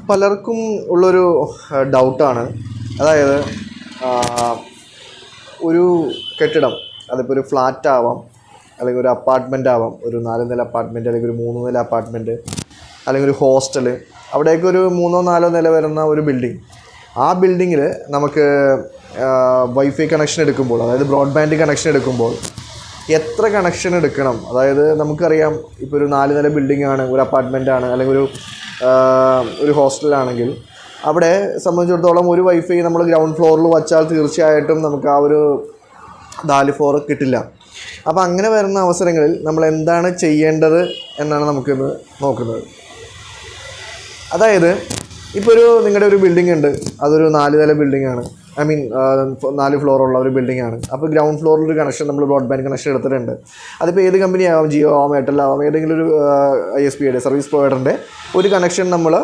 പലർക്കും ഉള്ളൊരു ഡൗട്ടാണ്. അതായത് ഒരു കെട്ടിടം, അതിപ്പോൾ ഒരു ഫ്ലാറ്റ് ആവാം, അല്ലെങ്കിൽ ഒരു അപ്പാർട്ട്മെൻ്റ് ആവാം, ഒരു 4 നില അപ്പാർട്ട്മെൻറ്റ്, അല്ലെങ്കിൽ ഒരു 3 നില അപ്പാർട്ട്മെൻറ്റ്, അല്ലെങ്കിൽ ഒരു ഹോസ്റ്റൽ, അവിടേക്ക് ഒരു 3-4 നില വരുന്ന ഒരു ബിൽഡിംഗ്. ആ ബിൽഡിങ്ങിൽ നമുക്ക് വൈഫൈ കണക്ഷൻ എടുക്കുമ്പോൾ, അതായത് ബ്രോഡ്ബാൻഡ് കണക്ഷൻ എടുക്കുമ്പോൾ എത്ര കണക്ഷൻ എടുക്കണം? അതായത് നമുക്കറിയാം, ഇപ്പോൾ ഒരു 4 നില ബിൽഡിംഗ് ആണ്, ഒരു അപ്പാർട്ട്മെൻറ്റാണ്, അല്ലെങ്കിൽ ഒരു ഹോസ്റ്റലാണെങ്കിൽ അവിടെ സംബന്ധിച്ചിടത്തോളം ഒരു വൈഫൈ നമ്മൾ ഗ്രൗണ്ട് ഫ്ലോറിൽ വച്ചാൽ തീർച്ചയായിട്ടും നമുക്ക് ആ ഒരു 4 ഫ്ലോർ കിട്ടില്ല. അപ്പോൾ അങ്ങനെ വരുന്ന അവസരങ്ങളിൽ നമ്മൾ എന്താണ് ചെയ്യേണ്ടത് എന്നാണ് നമുക്കിന്ന് നോക്കുന്നത്. അതായത് ഇപ്പോൾ നിങ്ങളുടെ ഒരു ബിൽഡിംഗ് ഉണ്ട്, അതൊരു 4 നില ബിൽഡിംഗ് ആണ്, 4 ഫ്ലോറുള്ള ഒരു ബിൽഡിംഗ് ആണ്. അപ്പോൾ ഗ്രൗണ്ട് ഫ്ലോറിൽ ഒരു കണക്ഷൻ, നമ്മൾ ബ്രോഡ്ബാൻഡ് കണക്ഷൻ എടുത്തിട്ടുണ്ട്. അതിപ്പോൾ ഏത് കമ്പനി ആവാം, ജിയോ ആവാം, എയർടെൽ ആവാം, ഏതെങ്കിലും ഒരു ISPയുടെ സർവീസ് പ്രൊവൈഡറിൻ്റെ ഒരു കണക്ഷൻ നമ്മൾ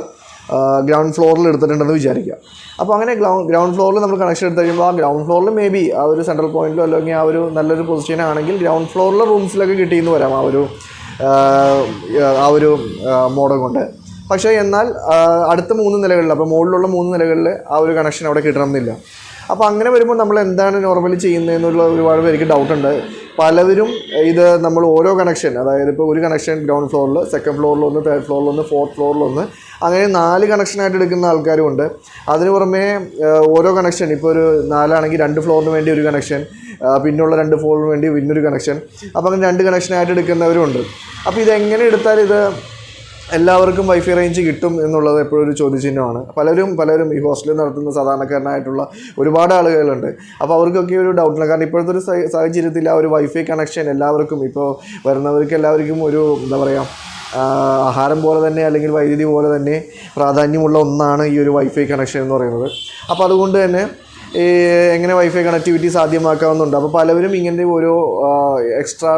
ഗ്രൗണ്ട് ഫ്ലോറിൽ എടുത്തിട്ടുണ്ടെന്ന് വിചാരിക്കുക. അപ്പോൾ അങ്ങനെ ഗ്രൗണ്ട് ഫ്ലോറിൽ നമ്മൾ കണക്ഷൻ എടുത്ത് കഴിയുമ്പോൾ ആ ഗ്രൗണ്ട് ഫ്ലോറിൽ മേ ബി ആ ഒരു സെൻട്രൽ പോയിന്റിലോ അല്ലെങ്കിൽ ആ ഒരു നല്ലൊരു പൊസിഷനാണെങ്കിൽ ഗ്രൗണ്ട് ഫ്ലോറിലെ റൂംസിലൊക്കെ കിട്ടിയെന്ന് വരാം ആ ഒരു മോഡൽ കൊണ്ട്. പക്ഷേ എന്നാൽ അടുത്ത 3 നിലകളിൽ, അപ്പോൾ മുകളിലുള്ള 3 നിലകളിൽ ആ ഒരു കണക്ഷൻ അവിടെ കിട്ടണമെന്നില്ല. അപ്പോൾ അങ്ങനെ വരുമ്പോൾ നമ്മൾ എന്താണ് നോർമലി ചെയ്യുന്നതെന്നുള്ള ഒരുപാട് പേർക്ക് ഡൗട്ടുണ്ട്. പലവരും ഇത് നമ്മൾ ഓരോ കണക്ഷൻ, അതായത് ഇപ്പോൾ ഒരു കണക്ഷൻ ഗ്രൗണ്ട് ഫ്ലോറിൽ, സെക്കൻഡ് ഫ്ലോറിലൊന്ന്, തേർഡ് ഫ്ലോറിലൊന്ന്, ഫോർത്ത് ഫ്ലോറിലൊന്ന്, അങ്ങനെ 4 കണക്ഷനായിട്ട് എടുക്കുന്ന ആൾക്കാരുമുണ്ട്. അതിന് പുറമെ ഓരോ കണക്ഷൻ, ഇപ്പോൾ ഒരു 4 ആണെങ്കിൽ 2 ഫ്ലോറിന് വേണ്ടി ഒരു കണക്ഷൻ, പിന്നുള്ള 2 ഫ്ലോറിന് വേണ്ടി പിന്നൊരു കണക്ഷൻ, അപ്പോൾ അങ്ങനെ 2 കണക്ഷനായിട്ട് എടുക്കുന്നവരുണ്ട്. അപ്പോൾ ഇതെങ്ങനെ എടുത്താൽ ഇത് എല്ലാവർക്കും വൈഫൈ റേഞ്ച് കിട്ടും എന്നുള്ളത് എപ്പോഴും ഒരു ചോദ്യചിഹ്നമാണ്. പലരും ഈ ഹോസ്റ്റലിൽ നടത്തുന്ന സാധാരണക്കാരനായിട്ടുള്ള ഒരുപാട് ആളുകളുണ്ട്. അപ്പോൾ അവർക്കൊക്കെ ഒരു ഡൗട്ടുണ്ട്. കാരണം ഇപ്പോഴത്തെ ഒരു സാഹചര്യത്തിൽ ആ ഒരു വൈഫൈ കണക്ഷൻ എല്ലാവർക്കും, ഇപ്പോൾ വരുന്നവർക്ക് എല്ലാവർക്കും ഒരു എന്താ പറയുക, ആഹാരം പോലെ തന്നെ അല്ലെങ്കിൽ വൈദ്യുതി പോലെ തന്നെ പ്രാധാന്യമുള്ള ഒന്നാണ് ഈ ഒരു വൈഫൈ കണക്ഷൻ എന്ന് പറയുന്നത്. അപ്പോൾ അതുകൊണ്ട് തന്നെ എങ്ങനെ വൈഫൈ കണക്ടിവിറ്റി സാധ്യമാക്കാവുന്നുണ്ട്. അപ്പോൾ പലവരും ഇങ്ങനെ ഓരോ എക്സ്ട്രാ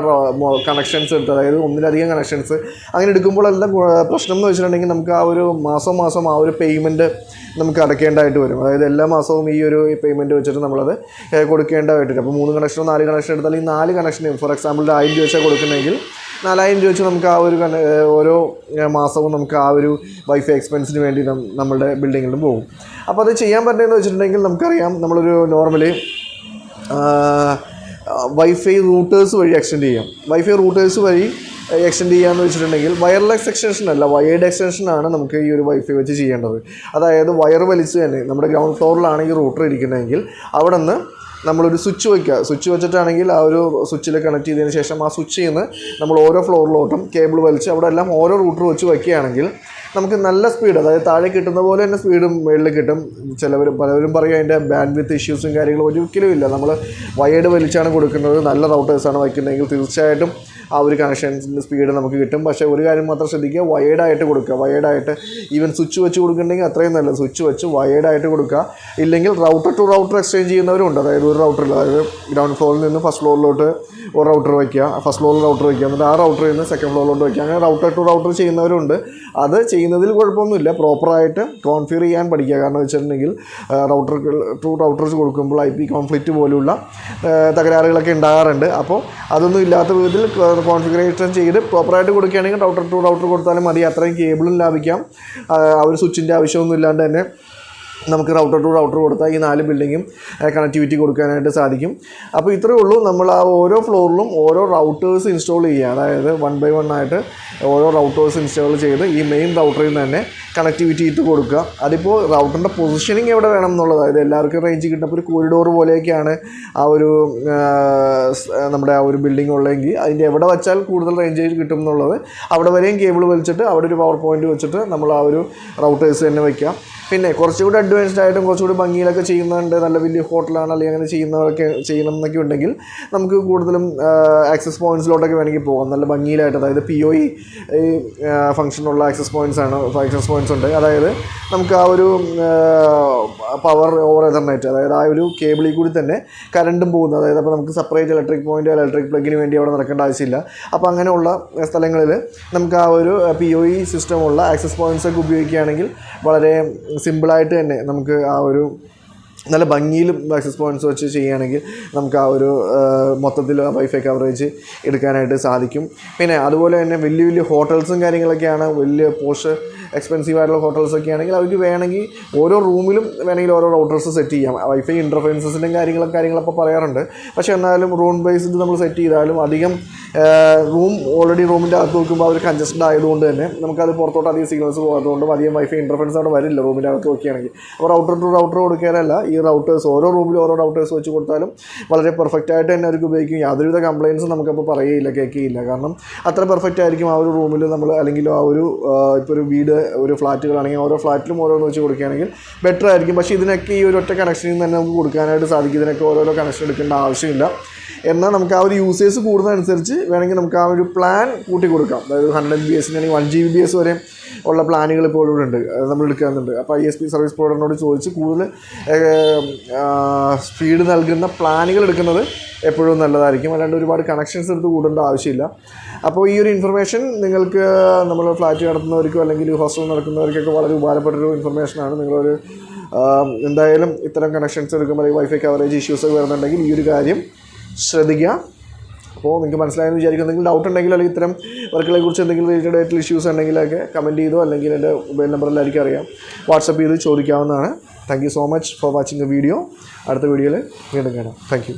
കണക്ഷൻസ് എടുത്ത്, അതായത് ഒന്നിലധികം കണക്ഷൻസ് അങ്ങനെ എടുക്കുമ്പോൾ എന്താ പ്രശ്നം എന്ന് വെച്ചിട്ടുണ്ടെങ്കിൽ നമുക്ക് ആ ഒരു മാസം ആ ഒരു പേയ്മെൻറ്റ് നമുക്ക് അടയ്ക്കേണ്ടതായിട്ട് വരും. അതായത് എല്ലാ മാസവും ഈ ഒരു പേയ്മെൻറ്റ് വെച്ചിട്ട് നമ്മളത് കൊടുക്കേണ്ടതായിട്ട് വരും. അപ്പോൾ 3 കണക്ഷനോ 4 കണക്ഷൻ എടുത്താൽ ഈ 4 കണക്ഷനും ഫോർ എക്സാമ്പിൾ 1000 രൂപ വെച്ചാൽ കൊടുക്കുന്നെങ്കിൽ 4000 രൂപ വെച്ച് നമുക്ക് ആ ഒരു ഓരോ മാസവും നമുക്ക് ആ ഒരു വൈഫൈ എക്സ്പെൻസിന് വേണ്ടി നമ്മളുടെ ബിൽഡിങ്ങിലും പോകും. അപ്പോൾ അത് ചെയ്യാൻ പറ്റുന്നതെന്ന് വെച്ചിട്ടുണ്ടെങ്കിൽ നമുക്കറിയാം, നമ്മളൊരു നോർമലി വൈഫൈ റൂട്ടേഴ്സ് വഴി എക്സ്റ്റെൻഡ് ചെയ്യാം. വൈഫൈ റൂട്ടേഴ്സ് വഴി എക്സ്റ്റെൻഡ് ചെയ്യാമെന്ന് വെച്ചിട്ടുണ്ടെങ്കിൽ വയർലെസ് എക്സ്റ്റൻഷൻ അല്ല, വയേർഡ് എക്സ്റ്റൻഷനാണ് നമുക്ക് ഈ ഒരു വൈഫൈ വെച്ച് ചെയ്യേണ്ടത്. അതായത് വയർ വലിച്ച് തന്നെ നമ്മുടെ ഗ്രൗണ്ട് ഫ്ലോറിലാണ് ഈ റൂട്ടർ ഇരിക്കുന്നതെങ്കിൽ അവിടെ നിന്ന് നമ്മളൊരു സ്വിച്ച് വയ്ക്കുക. സ്വിച്ച് വെച്ചിട്ടാണെങ്കിൽ ആ ഒരു സ്വിച്ചിൽ കണക്ട് ചെയ്തതിന് ശേഷം ആ സ്വിച്ചിൽ നിന്ന് നമ്മൾ ഓരോ ഫ്ലോറിലോട്ടും കേബിൾ വലിച്ച് അവിടെ എല്ലാം ഓരോ റൂട്ടർ വെച്ച് വയ്ക്കുകയാണെങ്കിൽ നമുക്ക് നല്ല സ്പീഡ്, അതായത് താഴെ കിട്ടുന്ന പോലെ തന്നെ സ്പീഡും മുകളിൽ കിട്ടും. പലവരും പറയും അതിൻ്റെ ബാൻഡ് വിത്ത് ഇഷ്യൂസും കാര്യങ്ങളും ഒരിക്കലും ഇല്ല. നമ്മൾ വയേർഡ് വലിച്ചാണ് കൊടുക്കുന്നത്, നല്ല റൗട്ടേഴ്സാണ് വയ്ക്കുന്നതെങ്കിൽ തീർച്ചയായിട്ടും ആ ഒരു കണക്ഷൻസിൻ്റെ സ്പീഡ് നമുക്ക് കിട്ടും. പക്ഷേ ഒരു കാര്യം മാത്രം ശ്രദ്ധിക്കുക, വയേർഡായിട്ട് കൊടുക്കുക. വയേർഡായിട്ട് ഈവൻ സ്വിച്ച് വെച്ച് കൊടുക്കുന്നുണ്ടെങ്കിൽ അത്രയും നല്ലത്. സ്വിച്ച് വെച്ച് വയേർഡായിട്ട് കൊടുക്കുക. ഇല്ലെങ്കിൽ റൗട്ടർ ടു റൗട്ടർ എക്സ്ചേഞ്ച് ചെയ്യുന്നവരുണ്ട്. അതായത് ഒരു റൗട്ടറിൽ, അതായത് ഗ്രൗണ്ട് ഫ്ലോറിൽ നിന്ന് ഫസ്റ്റ് ഫ്ലോറിലോട്ട് ഒരു റൗട്ടർ വയ്ക്കുക, ഫസ്റ്റ് ഫ്ലോറിൽ റൗട്ടർ വയ്ക്കുക, എന്നിട്ട് ആ റൗട്ടറിൽ നിന്ന് സെക്കൻഡ് ഫ്ലോറിലോട്ട് വയ്ക്കുക. അങ്ങനെ റൗട്ടർ ടു റൗട്ടർ ചെയ്യുന്നവരുണ്ട്. അത് ചെയ്യുന്നതിൽ കുഴപ്പമൊന്നുമില്ല. പ്രോപ്പറായിട്ട് കോൺഫിഗർ ചെയ്യാൻ പഠിക്കുക. കാരണം വെച്ചിട്ടുണ്ടെങ്കിൽ റൗട്ടർ ടു റൗട്ടേഴ്സ് കൊടുക്കുമ്പോൾ IP കോൺഫ്ലിക്റ്റ് പോലുള്ള തകരാറുകളൊക്കെ ഉണ്ടാകാറുണ്ട്. അപ്പോൾ അതൊന്നും ഇല്ലാത്ത വിധത്തിൽ കോൺഫിഗറേഷൻ ചെയ്ത് പ്രോപ്പറായിട്ട് കൊടുക്കുകയാണെങ്കിൽ റൗട്ടർ ടു റൗട്ടർ കൊടുത്താലും മതി. അത്രയും കേബിളും ലാഭിക്കാം. ആ ഒരു സ്വിച്ചിൻ്റെ ആവശ്യമൊന്നും ഇല്ലാണ്ട് തന്നെ നമുക്ക് റൗട്ടർ ടു റൗട്ടർ കൊടുത്താൽ ഈ 4 ബിൽഡിങ്ങും കണക്ടിവിറ്റി കൊടുക്കാനായിട്ട് സാധിക്കും. അപ്പോൾ ഇത്രയേ ഉള്ളൂ. നമ്മൾ ആ ഓരോ ഫ്ലോറിലും ഓരോ റൗട്ടേഴ്സ് ഇൻസ്റ്റാൾ ചെയ്യുക. അതായത് 1 by 1 ആയിട്ട് ഓരോ റൗട്ടേഴ്സ് ഇൻസ്റ്റാൾ ചെയ്ത് ഈ മെയിൻ റൗട്ടറിൽ നിന്ന് തന്നെ കണക്ടിവിറ്റി ഇട്ട് കൊടുക്കുക. അതിപ്പോൾ റൗട്ടറിൻ്റെ പൊസിഷനിങ് എവിടെ വേണം എന്നുള്ളത്, അതായത് എല്ലാവർക്കും റേഞ്ച് കിട്ടുമ്പോൾ ഒരു കോറിഡോർ പോലെയൊക്കെയാണ് ആ ഒരു നമ്മുടെ ആ ഒരു ബിൽഡിംഗ് ഉള്ളതെങ്കിൽ അതിൻ്റെ എവിടെ വെച്ചാൽ കൂടുതൽ റേഞ്ച് കിട്ടും എന്നുള്ളത് അവിടെ വരെയും കേബിൾ വലിച്ചിട്ട് അവിടെ ഒരു പവർ പോയിന്റ് വെച്ചിട്ട് നമ്മൾ ആ ഒരു റൗട്ടേഴ്സ് തന്നെ വയ്ക്കുക. പിന്നെ കുറച്ചുകൂടി അഡ്വാൻസ്ഡ് ആയിട്ടും കുറച്ചുകൂടി ഭംഗിയിലൊക്കെ ചെയ്യുന്നുണ്ട്, നല്ല വലിയ ഹോട്ടലാണ് അല്ലെങ്കിൽ അങ്ങനെ ചെയ്യുന്നവരൊക്കെ ചെയ്യണം എന്നൊക്കെ ഉണ്ടെങ്കിൽ നമുക്ക് കൂടുതലും ആക്സസ് പോയിൻറ്റ്സിലോട്ടൊക്കെ വേണമെങ്കിൽ പോകാം. നല്ല ഭംഗിയിലായിട്ട്, അതായത് PoE ഫംഗ്ഷനുള്ള ആക്സസ് പോയിൻറ്റ്സ് ഉണ്ട്. അതായത് നമുക്ക് ആ ഒരു പവർ ഓവർ എതർനെറ്റ്, അതായത് ആ ഒരു കേബിളിൽ കൂടി തന്നെ കറണ്ടും പോകുന്നത്. അതായത് അപ്പോൾ നമുക്ക് സെപ്പറേറ്റ് ഇലക്ട്രിക് പോയിൻ്റ് ഇലക്ട്രിക് പ്ലഗിന് വേണ്ടി അവിടെ നടക്കേണ്ട ആവശ്യമില്ല. അപ്പോൾ അങ്ങനെയുള്ള സ്ഥലങ്ങളിൽ നമുക്ക് ആ ഒരു PoE സിസ്റ്റമുള്ള ആക്സസ് പോയിൻറ്റ്സൊക്കെ ഉപയോഗിക്കുകയാണെങ്കിൽ വളരെ സിമ്പിളായിട്ട് തന്നെ നമുക്ക് ആ ഒരു നല്ല ഭംഗിയിലും ആക്സസ് പോയിൻറ്റ്സ് വെച്ച് ചെയ്യുകയാണെങ്കിൽ നമുക്ക് ആ ഒരു മൊത്തത്തിൽ വൈഫൈ കവറേജ് എടുക്കാനായിട്ട് സാധിക്കും. പിന്നെ അതുപോലെ തന്നെ വലിയ വലിയ ഹോട്ടൽസും കാര്യങ്ങളൊക്കെയാണ്, വലിയ പോഷ് എക്സ്പെൻസീവ് ആയിട്ടുള്ള ഹോട്ടൽസൊക്കെ ആണെങ്കിൽ അവർക്ക് വേണമെങ്കിൽ ഓരോ റൂമിലും വേണമെങ്കിൽ ഓരോ റൗട്ടേഴ്സ് സെറ്റ് ചെയ്യാം. വൈഫൈ ഇൻ്റർഫറൻസസിൻ്റെയും കാര്യങ്ങളൊക്കെ പറയാറുണ്ട്. പക്ഷേ എന്നാലും റൂം ബേസ്ഡ് നമ്മൾ സെറ്റ് ചെയ്താലും അധികം ഓൾറെഡി റൂമിൻ്റെ അകത്ത് നോക്കുമ്പോൾ അവർ കൺജസ്റ്റഡ് ആയതുകൊണ്ട് തന്നെ നമുക്കത് പുറത്തോട്ട് അധികം സിഗ്നൽസ് പോകാത്തതുകൊണ്ടും അധികം വൈഫൈ ഇൻ്റർഫറൻസ് അവിടെ വരില്ല റൂമിൻ്റെ അകത്ത് നോക്കുകയാണെങ്കിൽ. അപ്പോൾ റൗട്ടർ ടു റൗട്ടർ കൊടുക്കാനല്ല, ഈ റൗട്ടേഴ്സ് ഓരോ റൂമിലും ഓരോ റൗട്ടേഴ്സ് വെച്ച് കൊടുത്താലും വളരെ പെർഫെക്റ്റ് ആയിട്ട് തന്നെ അവർക്ക് ഉപയോഗിക്കും. യാതൊരുവിധ കംപ്ലയിൻസും നമുക്കപ്പോൾ പറയുകയില്ല, കേൾക്കുകയില്ല. കാരണം അത്ര പെർഫെക്റ്റ് ആയിരിക്കും ആ ഒരു റൂമിൽ നമ്മൾ, അല്ലെങ്കിൽ ആ ഒരു ഇപ്പോൾ ഒരു വീട്, ഒരു ഫ്ലാറ്റുകളാണെങ്കിൽ ഓരോ ഫ്ലാറ്റിലും ഓരോന്ന് വെച്ച് കൊടുക്കുകയാണെങ്കിൽ ബെറ്റർ ആയിരിക്കും. പക്ഷേ ഇതിനൊക്കെ ഈ ഒരു ഒറ്റ കണക്ഷനിൽ തന്നെ നമുക്ക് കൊടുക്കാനായിട്ട് സാധിക്കും. ഇതിനൊക്കെ ഓരോരോ കണക്ഷൻ എടുക്കേണ്ട ആവശ്യമില്ല. എന്നാൽ നമുക്ക് ആ ഒരു യൂസേഴ്സ് കൂടുന്നതനുസരിച്ച് വേണമെങ്കിൽ നമുക്ക് ആ ഒരു പ്ലാൻ കൂട്ടി കൊടുക്കാം. അതായത് 100 MB അല്ലെങ്കിൽ 1 Gbps വരെ ഉള്ള പ്ലാനുകൾ ഇപ്പോൾ ഇവിടെ ഉണ്ട്, നമ്മൾ എടുക്കുന്നുണ്ട്. അപ്പോൾ ISP സർവീസ് പ്രൊവൈഡറിനോട് ചോദിച്ച് കൂടുതൽ സ്പീഡ് നൽകുന്ന പ്ലാനുകൾ എടുക്കുന്നത് എപ്പോഴും നല്ലതായിരിക്കും. അല്ലാണ്ട് ഒരുപാട് കണക്ഷൻസ് എടുത്ത് കൂടേണ്ട ആവശ്യമില്ല. അപ്പോൾ ഈ ഒരു ഇൻഫർമേഷൻ നിങ്ങൾക്ക് നമ്മൾ ഫ്ലാറ്റ് നടത്തുന്നവർക്കോ അല്ലെങ്കിൽ ഹോസ്റ്റൽ നടക്കുന്നവർക്കൊക്കെ വളരെ ഉപകാരപ്പെട്ടൊരു ഇൻഫർമേഷനാണ്. നിങ്ങളൊരു എന്തായാലും ഇത്തരം കണക്ഷൻസ് എടുക്കുമ്പോൾ വൈഫൈ കവറേജ് ഇഷ്യൂസൊക്കെ വരുന്നുണ്ടെങ്കിൽ ഈ ഒരു കാര്യം ശ്രദ്ധിക്കുക. അപ്പോൾ നിങ്ങൾക്ക് മനസ്സിലായെന്ന് വിചാരിക്കും. എന്തെങ്കിലും ഡൗട്ട് ഉണ്ടെങ്കിൽ അല്ലെങ്കിൽ ഇത്തരം വർക്കുകളെ കുറിച്ച് എന്തെങ്കിലും റിലേറ്റഡ് ആയിട്ടുള്ള ഇഷ്യൂസ് ഉണ്ടെങ്കിലൊക്കെ കമൻറ്റ് ചെയ്തോ അല്ലെങ്കിൽ എൻ്റെ മൊബൈൽ നമ്പറിലായിരിക്കും അറിയാം, വാട്സപ്പ് ചെയ്ത് ചോദിക്കാവുന്നതാണ്. Thank you so much for watching the video. അടുത്ത വീഡിയോയിൽ വീണ്ടും കാണാം. Thank U.